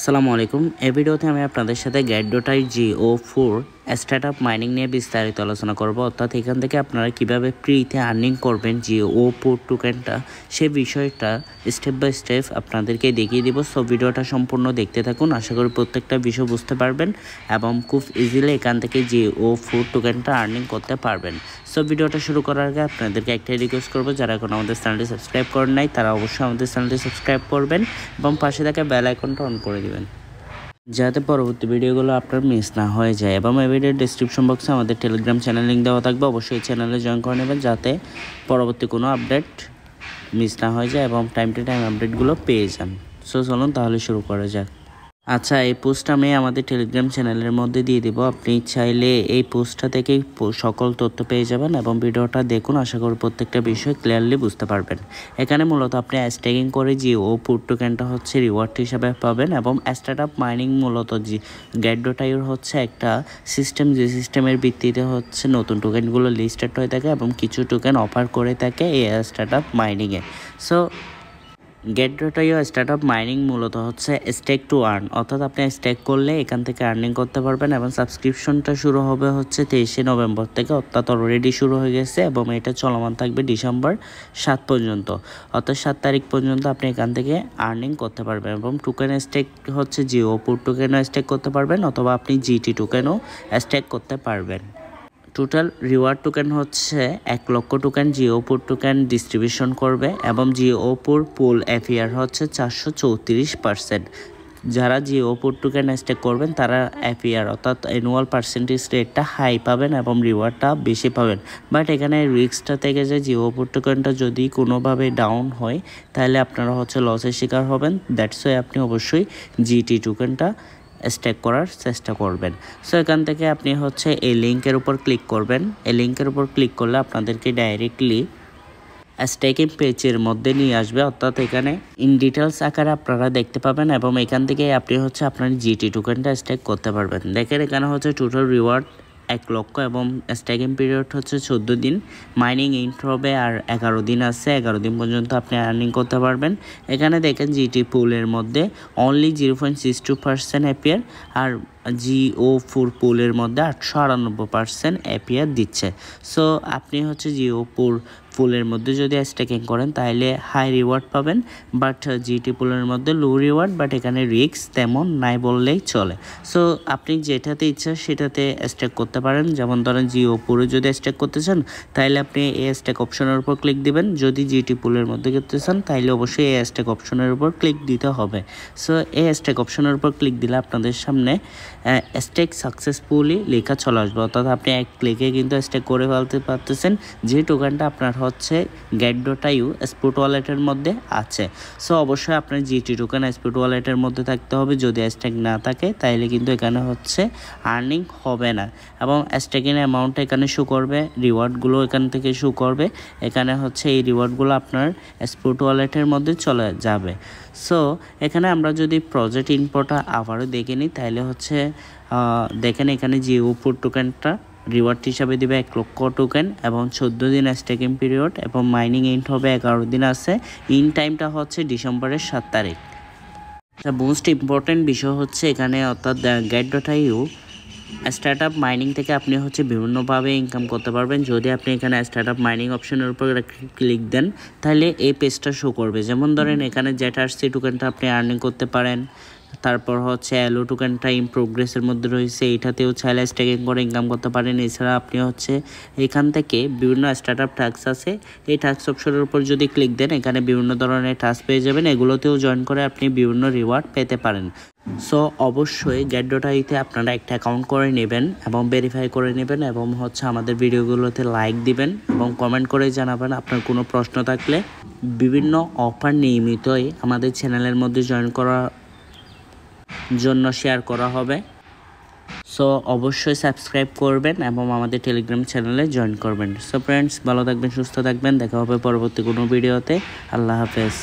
আসসালামু আলাইকুম। এই ভিডিওতে আমি আপনাদের সাথে গ্যাট.আই GO4 স্টার্টআপ মাইনিং নিয়ে বিস্তারিত আলোচনা করব। অর্থাৎ এখান থেকে আপনারা কিভাবে ফ্রিতে আর্নিং করবেন GO4 টোকেনটা, সেই বিষয়টা স্টেপ বাই স্টেপ আপনাদেরকে দেখিয়ে দিব। সো ভিডিওটা সম্পূর্ণ দেখতে থাকুন, আশা করি প্রত্যেকটা বিষয় বুঝতে পারবেন এবং খুব ইজিলি এখান থেকে GO4 টোকেনটা আর্নিং করতে পারবেন। সো ভিডিওটা শুরু করার আগে আপনাদেরকে একটাই রিকোয়েস্ট করবো, যারা এখন আমাদের চ্যানেলটি সাবস্ক্রাইব করেন নাই তারা অবশ্যই আমাদের চ্যানেলটি সাবস্ক্রাইব করবেন এবং পাশে থাকা বেল আইকনটা অন করে দিবেন, যাতে পরবর্তী ভিডিওগুলো আপনার মিস না হয়ে যায়। এবং এই ভিডিওর ডিসক্রিপশন বক্সে আমাদের টেলিগ্রাম চ্যানেল লিঙ্ক দেওয়া থাকবে, অবশ্যই চ্যানেলে জয়েন করে নেবেন যাতে পরবর্তী কোনো আপডেট মিস না হয়ে যায় এবং টাইম টু টাইম আপডেটগুলো পেয়ে যান। সো চলুন তাহলে শুরু করা যাক। আচ্ছা, এই পোস্টটা আমি আমাদের টেলিগ্রাম চ্যানেলের মধ্যে দিয়ে দিব, আপনি চাইলে এই পোস্টটা থেকেই সকল তথ্য পেয়ে যাবেন এবং ভিডিওটা দেখুন, আশা করি প্রত্যেকটা বিষয় ক্লিয়ারলি বুঝতে পারবেন। এখানে মূলত আপনি স্টেকিং করে GO4 টোকেনটা হচ্ছে রিওয়ার্ড হিসাবে পাবেন এবং স্টার্টআপ মাইনিং মূলত গ্যাট.আই হচ্ছে একটা সিস্টেম, যে সিস্টেমের ভিত্তিতে হচ্ছে নতুন টোকেনগুলো লিস্টেড হয়ে থাকে এবং কিছু টোকেন অফার করে থাকে এই স্টার্টআপ মাইনিংয়ে। সো গ্যাট.আই স্টার্টআপ মাইনিং মূলত হচ্ছে স্টেক টু আর্ন, অর্থাৎ আপনি স্টেক করলে এখান থেকে আর্নিং করতে পারবেন এবং সাবস্ক্রিপশনটা শুরু হবে হচ্ছে 23শে নভেম্বর থেকে, অর্থাৎ অলরেডি শুরু হয়ে গেছে এবং এটা চলমান থাকবে ডিসেম্বর 7 পর্যন্ত, অর্থাৎ 7 তারিখ পর্যন্ত আপনি এখান থেকে আর্নিং করতে পারবেন এবং টোকেন স্টেক হচ্ছে GO4 টোকেনও স্টেক করতে পারবেন অথবা আপনি GT টোকেনও স্টেক করতে পারবেন। টোটাল রিওয়ার্ড টোকেন হচ্ছে 1 লক্ষ টোকেন GO4 টোকেন ডিস্ট্রিবিউশন করবে এবং GO4 পুল এফিয়ার হচ্ছে 434%। যারা GO4 টোকেন স্টেক করবেন তারা এফিয়ার অর্থাৎ অ্যানুয়াল পার্সেন্টেজ রেটটা হাই পাবেন এবং রিওয়ার্ডটা বেশি পাবেন। বাট এখানে রিস্কটা থেকে যে GO4 টোকেনটা যদি কোনোভাবে ডাউন হয় তাহলে আপনারা হচ্ছে লসের শিকার হবেন। দ্যাটস ওয়াই আপনি অবশ্যই GT টোকেনটা স্টেক করার চেষ্টা করবেন। সো এখান থেকে আপনি হচ্ছে এই লিঙ্কের উপর ক্লিক করবেন। এই লিঙ্কের উপর ক্লিক করলে আপনাদেরকে ডাইরেক্টলি স্টেকিং পেজের মধ্যে নিয়ে আসবে, অর্থাৎ এখানে ইন ডিটেলস আকারে আপনারা দেখতে পাবেন এবং এখান থেকে আপনি হচ্ছে আপনার GT টোকেনটা স্টেক করতে পারবেন। দেখেন এখানে হচ্ছে টোটাল রিওয়ার্ড 1 লক্ষ এবং স্টেকিং পিরিয়ড হচ্ছে 14 দিন, মাইনিং ইন্ট হবে আর 11 দিন আছে, 11 দিন পর্যন্ত আপনি আর্নিং করতে পারবেন। এখানে দেখেন GT পুলের মধ্যে অনলি 0.62% এপিয়ার আর GO4 পুলের মধ্যে 898% এপিয়ার দিচ্ছে। সো আপনি হচ্ছে GO4 পুলের মধ্যে যদি স্টেকিং করেন তাহলে হাই রিওয়ার্ড পাবেন, বাট GT পুলের মধ্যে লো রিওয়ার্ড, বাট এখানে রিস্ক তেমন নাই বললেই চলে। সো আপনি যেটাতে ইচ্ছা সেটাতে স্টেক করতে পারেন। যেমন ধরেন GO4 যদি স্টেক করতে চান তাহলে আপনি এই স্টেক অপশনের উপর ক্লিক দিবেন, যদি GT পুলের মধ্যে করতে চান তাহলে অবশ্যই এই স্টেক অপশনের উপর ক্লিক দিতে হবে। সো এই স্টেক অপশনের উপর ক্লিক দিলে আপনাদের সামনে স্টেক সাকসেসফুলি লেখা চলে আসবে, অর্থাৎ আপনি এক ক্লিকে কিন্তু স্টেক করে ফেলতে পারতেছেন যে টোকেনটা আপনার হচ্ছে গ্যাট.আই স্পট ওয়ালেটের মধ্যে আছে। সো অবশ্যই আপনার GT টোকেন স্পট ওয়ালেটের মধ্যে থাকতে হবে, যদি স্টেক না থাকে তাহলে কিন্তু এখানে হচ্ছে আর্নিং হবে না এবং স্টেকিং অ্যামাউন্টটা এখানে শো করবে, রিওয়ার্ডগুলো এখান থেকে শো করবে, এখানে হচ্ছে এই রিওয়ার্ডগুলো আপনার স্পট ওয়ালেটের মধ্যে চলে যাবে। সো এখানে আমরা যদি প্রজেক্ট ইনফোটা আবারও দেখে নিই তাহলে হচ্ছে দেখেন এখানে GO4 টোকেনটা রিওয়ার্ড হিসাবে দেবে 1 লক্ষ টোকেন এবং 14 দিন স্টেকিং পিরিয়ড এবং মাইনিং ইন্ট হবে 11 দিন আছে, ইন টাইমটা হচ্ছে ডিসেম্বরের 7 তারিখ। মোস্ট ইম্পর্টেন্ট বিষয় হচ্ছে এখানে, অর্থাৎ গ্যাট.আই স্টার্টআপ মাইনিং থেকে আপনি হচ্ছে বিভিন্নভাবে ইনকাম করতে পারবেন। যদি আপনি এখানে স্টার্টআপ মাইনিং অপশনের উপর ক্লিক দেন তাহলে এই পেজটা শো করবে। যেমন ধরেন এখানে যেটা আসছে টোকেনটা আপনি আর্নিং করতে পারেন, তারপর হচ্ছে অ্যালো টোকেনটা ইন প্রোগ্রেসের মধ্যে রয়েছে, এটাতেও চাইলে স্টেকিং করে ইনকাম করতে পারেন। এছাড়া আপনি হচ্ছে এখান থেকে বিভিন্ন স্টার্টআপ টাস্ক আছে, এই টাস্ক অপশনের উপর যদি ক্লিক দেন এখানে বিভিন্ন ধরনের টাস্ক পেয়ে যাবেন, এগুলোতেও জয়েন করে আপনি বিভিন্ন রিওয়ার্ড পেতে পারেন। সো অবশ্যই গ্যাট.আইতে আপনারা একটা অ্যাকাউন্ট করে নেবেন এবং ভেরিফাই করে নেবেন এবং হচ্ছে আমাদের ভিডিওগুলোতে লাইক দিবেন এবং কমেন্ট করে জানাবেন আপনার কোনো প্রশ্ন থাকলে। বিভিন্ন অফার নিয়মিতই আমাদের চ্যানেলের মধ্যে জয়েন করার জন্য শেয়ার করা হবে। সো অবশ্যই সাবস্ক্রাইব করবেন এবং আমাদের টেলিগ্রাম চ্যানেলে জয়েন করবেন। সো ফ্রেন্ডস, ভালো থাকবেন, সুস্থ থাকবেন, দেখা হবে পরবর্তী কোনো ভিডিওতে। আল্লাহ হাফেজ।